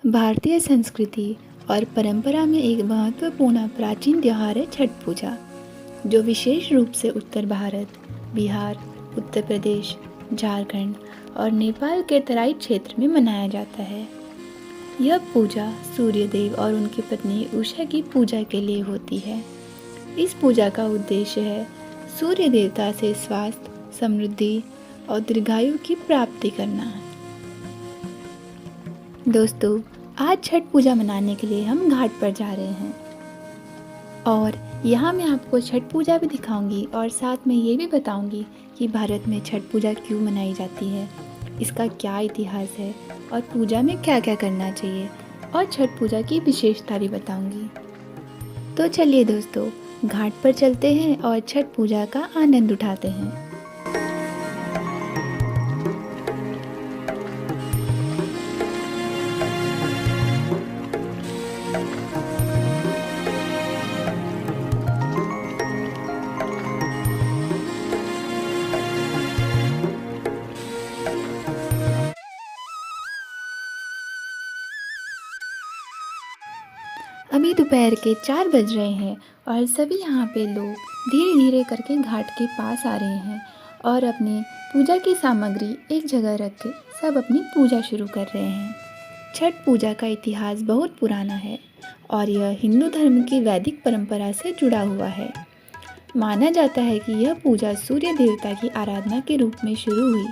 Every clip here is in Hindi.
भारतीय संस्कृति और परंपरा में एक महत्वपूर्ण प्राचीन त्योहार है छठ पूजा, जो विशेष रूप से उत्तर भारत, बिहार, उत्तर प्रदेश, झारखंड और नेपाल के तराई क्षेत्र में मनाया जाता है। यह पूजा सूर्य देव और उनकी पत्नी उषा की पूजा के लिए होती है। इस पूजा का उद्देश्य है सूर्य देवता से स्वास्थ्य, समृद्धि और दीर्घायु की प्राप्ति करना। दोस्तों, आज छठ पूजा मनाने के लिए हम घाट पर जा रहे हैं और यहाँ मैं आपको छठ पूजा भी दिखाऊंगी और साथ में ये भी बताऊंगी कि भारत में छठ पूजा क्यों मनाई जाती है, इसका क्या इतिहास है और पूजा में क्या क्या करना चाहिए, और छठ पूजा की विशेषता भी बताऊंगी। तो चलिए दोस्तों, घाट पर चलते हैं और छठ पूजा का आनंद उठाते हैं। अभी दोपहर के 4 बज रहे हैं और सभी यहाँ पे लोग धीरे धीरे करके घाट के पास आ रहे हैं और अपनी पूजा की सामग्री एक जगह रख के सब अपनी पूजा शुरू कर रहे हैं। छठ पूजा का इतिहास बहुत पुराना है और यह हिंदू धर्म की वैदिक परंपरा से जुड़ा हुआ है। माना जाता है कि यह पूजा सूर्य देवता की आराधना के रूप में शुरू हुई,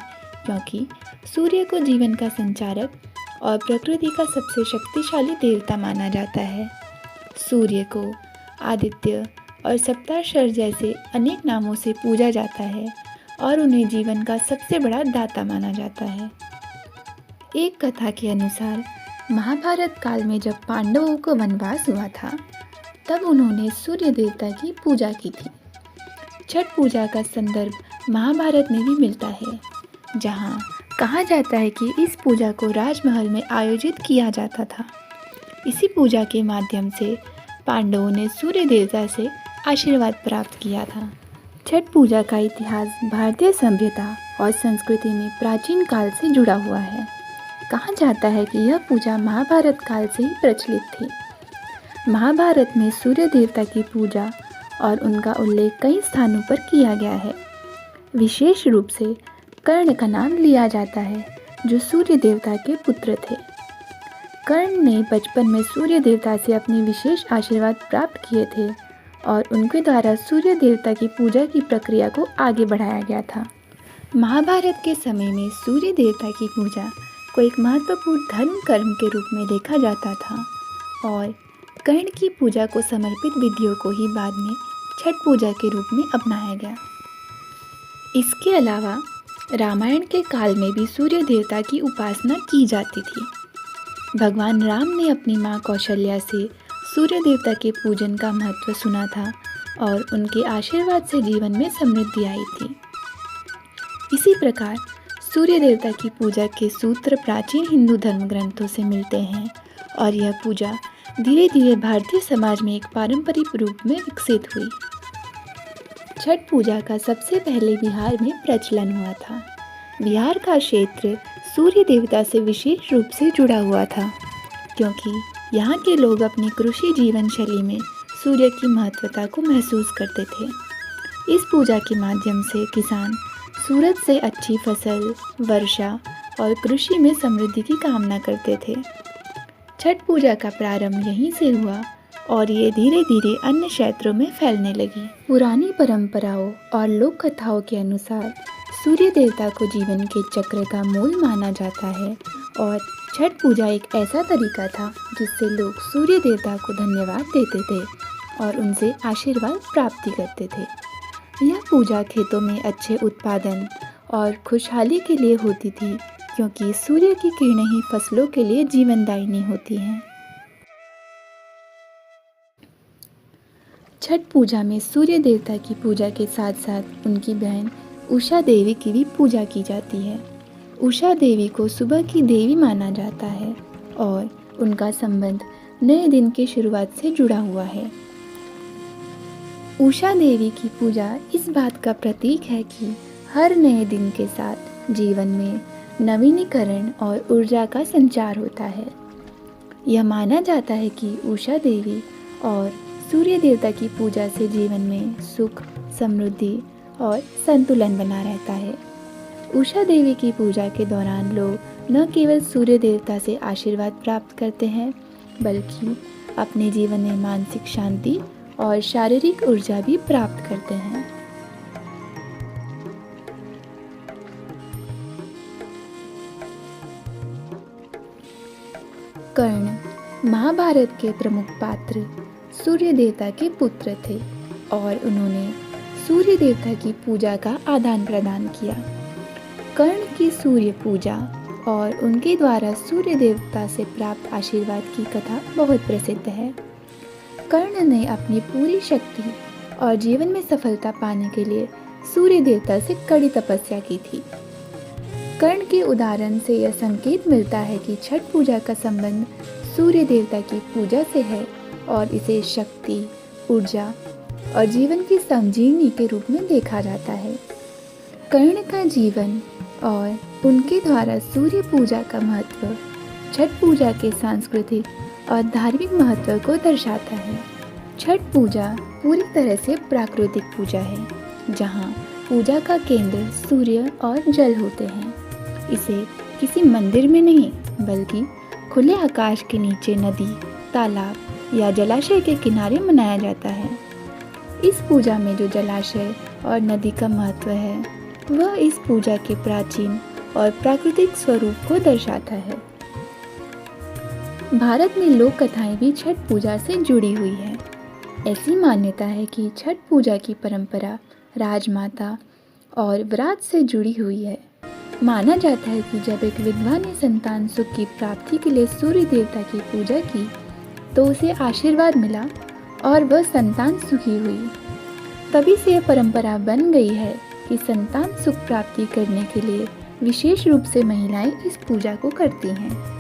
क्योंकि सूर्य को जीवन का संचारक और प्रकृति का सबसे शक्तिशाली देवता माना जाता है। सूर्य को आदित्य और सप्ताश्वर जैसे अनेक नामों से पूजा जाता है और उन्हें जीवन का सबसे बड़ा दाता माना जाता है। एक कथा के अनुसार महाभारत काल में जब पांडवों को वनवास हुआ था, तब उन्होंने सूर्य देवता की पूजा की थी। छठ पूजा का संदर्भ महाभारत में भी मिलता है, जहाँ कहा जाता है कि इस पूजा को राजमहल में आयोजित किया जाता था। इसी पूजा के माध्यम से पांडवों ने सूर्य देवता से आशीर्वाद प्राप्त किया था। छठ पूजा का इतिहास भारतीय सभ्यता और संस्कृति में प्राचीन काल से जुड़ा हुआ है। कहा जाता है कि यह पूजा महाभारत काल से ही प्रचलित थी। महाभारत में सूर्य देवता की पूजा और उनका उल्लेख कई स्थानों पर किया गया है। विशेष रूप से कर्ण का नाम लिया जाता है, जो सूर्य देवता के पुत्र थे। कर्ण ने बचपन में सूर्य देवता से अपने विशेष आशीर्वाद प्राप्त किए थे और उनके द्वारा सूर्य देवता की पूजा की प्रक्रिया को आगे बढ़ाया गया था। महाभारत के समय में सूर्य देवता की पूजा को एक महत्वपूर्ण धर्म कर्म के रूप में देखा जाता था और कर्ण की पूजा को समर्पित विधियों को ही बाद में छठ पूजा के रूप में अपनाया गया। इसके अलावा रामायण के काल में भी सूर्य देवता की उपासना की जाती थी। भगवान राम ने अपनी माँ कौशल्या से सूर्य देवता के पूजन का महत्व सुना था और उनके आशीर्वाद से जीवन में समृद्धि आई थी। इसी प्रकार सूर्य देवता की पूजा के सूत्र प्राचीन हिंदू धर्म ग्रंथों से मिलते हैं और यह पूजा धीरे धीरे भारतीय समाज में एक पारंपरिक रूप में विकसित हुई। छठ पूजा का सबसे पहले बिहार में प्रचलन हुआ था। बिहार का क्षेत्र सूर्य देवता से विशेष रूप से जुड़ा हुआ था, क्योंकि यहाँ के लोग अपनी कृषि जीवन शैली में सूर्य की महत्वता को महसूस करते थे। इस पूजा के माध्यम से किसान सूरज से अच्छी फसल, वर्षा और कृषि में समृद्धि की कामना करते थे। छठ पूजा का प्रारंभ यहीं से हुआ और ये धीरे धीरे अन्य क्षेत्रों में फैलने लगी। पुरानी परंपराओं और लोक कथाओं के अनुसार सूर्य देवता को जीवन के चक्र का मूल माना जाता है और छठ पूजा एक ऐसा तरीका था जिससे लोग सूर्य देवता को धन्यवाद देते थे और उनसे आशीर्वाद प्राप्ति करते थे। यह पूजा खेतों में अच्छे उत्पादन और खुशहाली के लिए होती थी, क्योंकि सूर्य की किरणें ही फसलों के लिए जीवनदायिनी होती हैं। छठ पूजा में सूर्य देवता की पूजा के साथ साथ उनकी बहन उषा देवी की भी पूजा की जाती है। उषा देवी को सुबह की देवी माना जाता है और उनका संबंध नए दिन की शुरुआत से जुड़ा हुआ है। उषा देवी की पूजा इस बात का प्रतीक है कि हर नए दिन के साथ जीवन में नवीनीकरण और ऊर्जा का संचार होता है। यह माना जाता है कि उषा देवी और सूर्य देवता की पूजा से जीवन में सुख, समृद्धि और संतुलन बना रहता है। उषा देवी की पूजा के दौरान लोग न केवल सूर्य देवता से आशीर्वाद प्राप्त करते हैं, बल्कि अपने जीवन में मानसिक शांति और शारीरिक ऊर्जा भी प्राप्त करते हैं। कर्ण महाभारत के प्रमुख पात्र सूर्य देवता के पुत्र थे और उन्होंने सूर्य देवता की पूजा का आदान प्रदान किया। कर्ण की सूर्य पूजा और उनके द्वारा सूर्य देवता से प्राप्त आशीर्वाद की कथा बहुत प्रसिद्ध है। कर्ण ने अपनी पूरी शक्ति और जीवन में सफलता पाने के लिए सूर्य देवता से कड़ी तपस्या की थी। कर्ण के उदाहरण से यह संकेत मिलता है कि छठ पूजा का संबंध सूर्य देवता की पूजा से है और इसे शक्ति, ऊर्जा और जीवन की संजीवनी के रूप में देखा जाता है। कर्ण का जीवन और उनके द्वारा सूर्य पूजा का महत्व छठ पूजा के सांस्कृतिक और धार्मिक महत्व को दर्शाता है। छठ पूजा पूरी तरह से प्राकृतिक पूजा है, जहाँ पूजा का केंद्र सूर्य और जल होते हैं। इसे किसी मंदिर में नहीं, बल्कि खुले आकाश के नीचे नदी, तालाब या जलाशय के किनारे मनाया जाता है। इस पूजा में जो जलाशय और नदी का महत्व है, वह इस पूजा के प्राचीन और प्राकृतिक स्वरूप को दर्शाता है। भारत में लोक कथाएं भी छठ पूजा से जुड़ी हुई है। ऐसी मान्यता है कि छठ पूजा की परंपरा राजमाता और व्रत से जुड़ी हुई है। माना जाता है कि जब एक विधवा ने संतान सुख की प्राप्ति के लिए सूर्य देवता की पूजा की, तो उसे आशीर्वाद मिला और वह संतान सुखी हुई। तभी से यह परंपरा बन गई है कि संतान सुख प्राप्ति करने के लिए विशेष रूप से महिलाएं इस पूजा को करती हैं।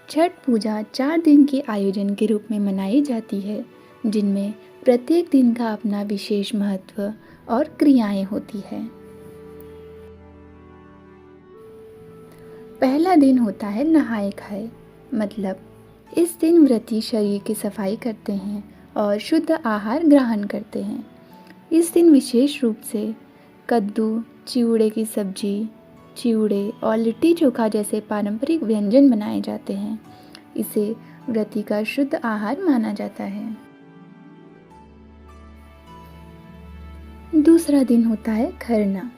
छठ पूजा 4 दिन के आयोजन के रूप में मनाई जाती है, जिनमें प्रत्येक दिन का अपना विशेष महत्व और क्रियाएं होती है। पहला दिन होता है नहाए खाए, मतलब इस दिन व्रती शरीर की सफाई करते हैं और शुद्ध आहार ग्रहण करते हैं। इस दिन विशेष रूप से कद्दू, चिवड़े की सब्जी, चिवड़े और लिट्टी चोखा जैसे पारंपरिक व्यंजन बनाए जाते हैं। इसे व्रती का शुद्ध आहार माना जाता है। दूसरा दिन होता है खरना।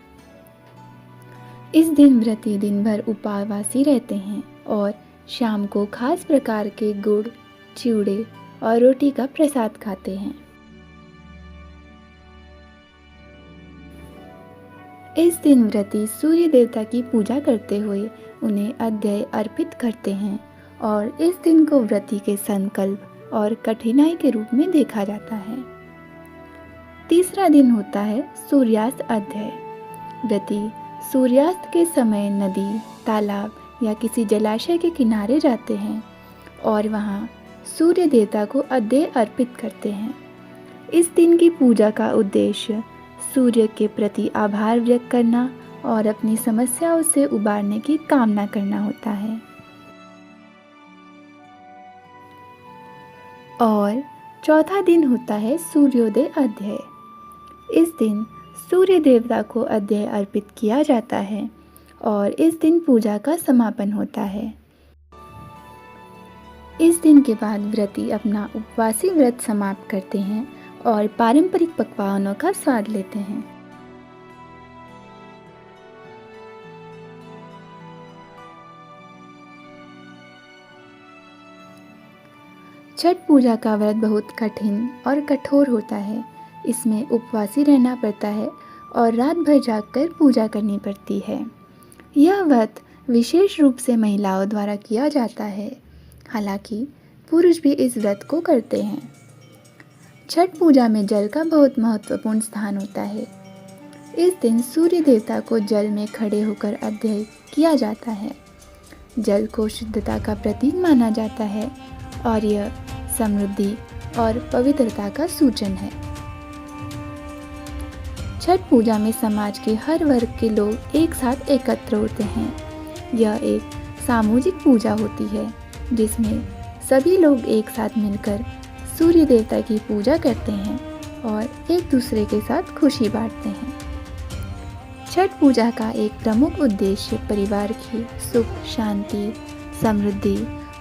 इस दिन व्रती दिन भर उपवासी रहते हैं और शाम को खास प्रकार के गुड़, चिवड़े और रोटी का प्रसाद खाते हैं। इस दिन व्रती सूर्य देवता की पूजा करते हुए उन्हें अर्घ्य अर्पित करते हैं और इस दिन को व्रती के संकल्प और कठिनाई के रूप में देखा जाता है। तीसरा दिन होता है सूर्यास्त अर्घ्य। व्रती सूर्यास्त के समय नदी, तालाब या किसी जलाशय के किनारे जाते हैं और वहां सूर्य देवता को अर्घ्य अर्पित करते हैं। इस दिन की पूजा का उद्देश्य सूर्य के प्रति आभार व्यक्त करना और अपनी समस्याओं से उबारने की कामना करना होता है। और चौथा दिन होता है सूर्योदय अर्घ्य। इस दिन सूर्य देवता को अर्घ्य अर्पित किया जाता है और इस दिन पूजा का समापन होता है। इस दिन के बाद व्रती अपना उपवासी व्रत समाप्त करते हैं और पारंपरिक पकवानों का स्वाद लेते हैं। छठ पूजा का व्रत बहुत कठिन और कठोर होता है। इसमें उपवासी रहना पड़ता है और रात भर जागकर पूजा करनी पड़ती है। यह व्रत विशेष रूप से महिलाओं द्वारा किया जाता है, हालांकि पुरुष भी इस व्रत को करते हैं। छठ पूजा में जल का बहुत महत्वपूर्ण स्थान होता है। इस दिन सूर्य देवता को जल में खड़े होकर अर्घ्य किया जाता है। जल को शुद्धता का प्रतीक माना जाता है और यह समृद्धि और पवित्रता का सूचन है। छठ पूजा में समाज के हर वर्ग के लोग एक साथ एकत्र होते हैं। यह एक सामूहिक पूजा होती है जिसमें सभी लोग एक साथ मिलकर सूर्य देवता की पूजा करते हैं और एक दूसरे के साथ खुशी बांटते हैं। छठ पूजा का एक प्रमुख उद्देश्य परिवार की सुख, शांति, समृद्धि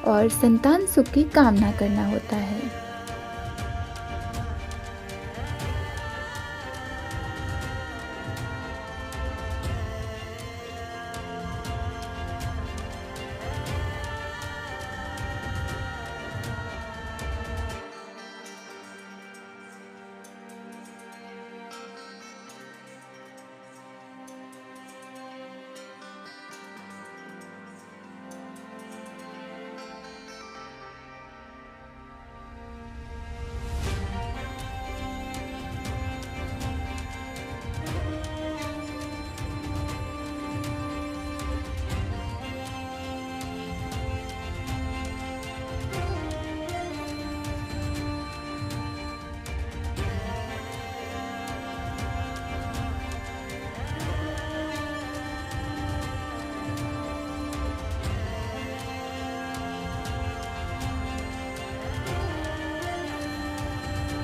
और संतान सुख की कामना करना होता है।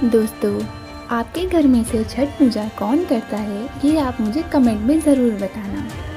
दोस्तों, आपके घर में से छठ पूजा कौन करता है, ये आप मुझे कमेंट में ज़रूर बताना।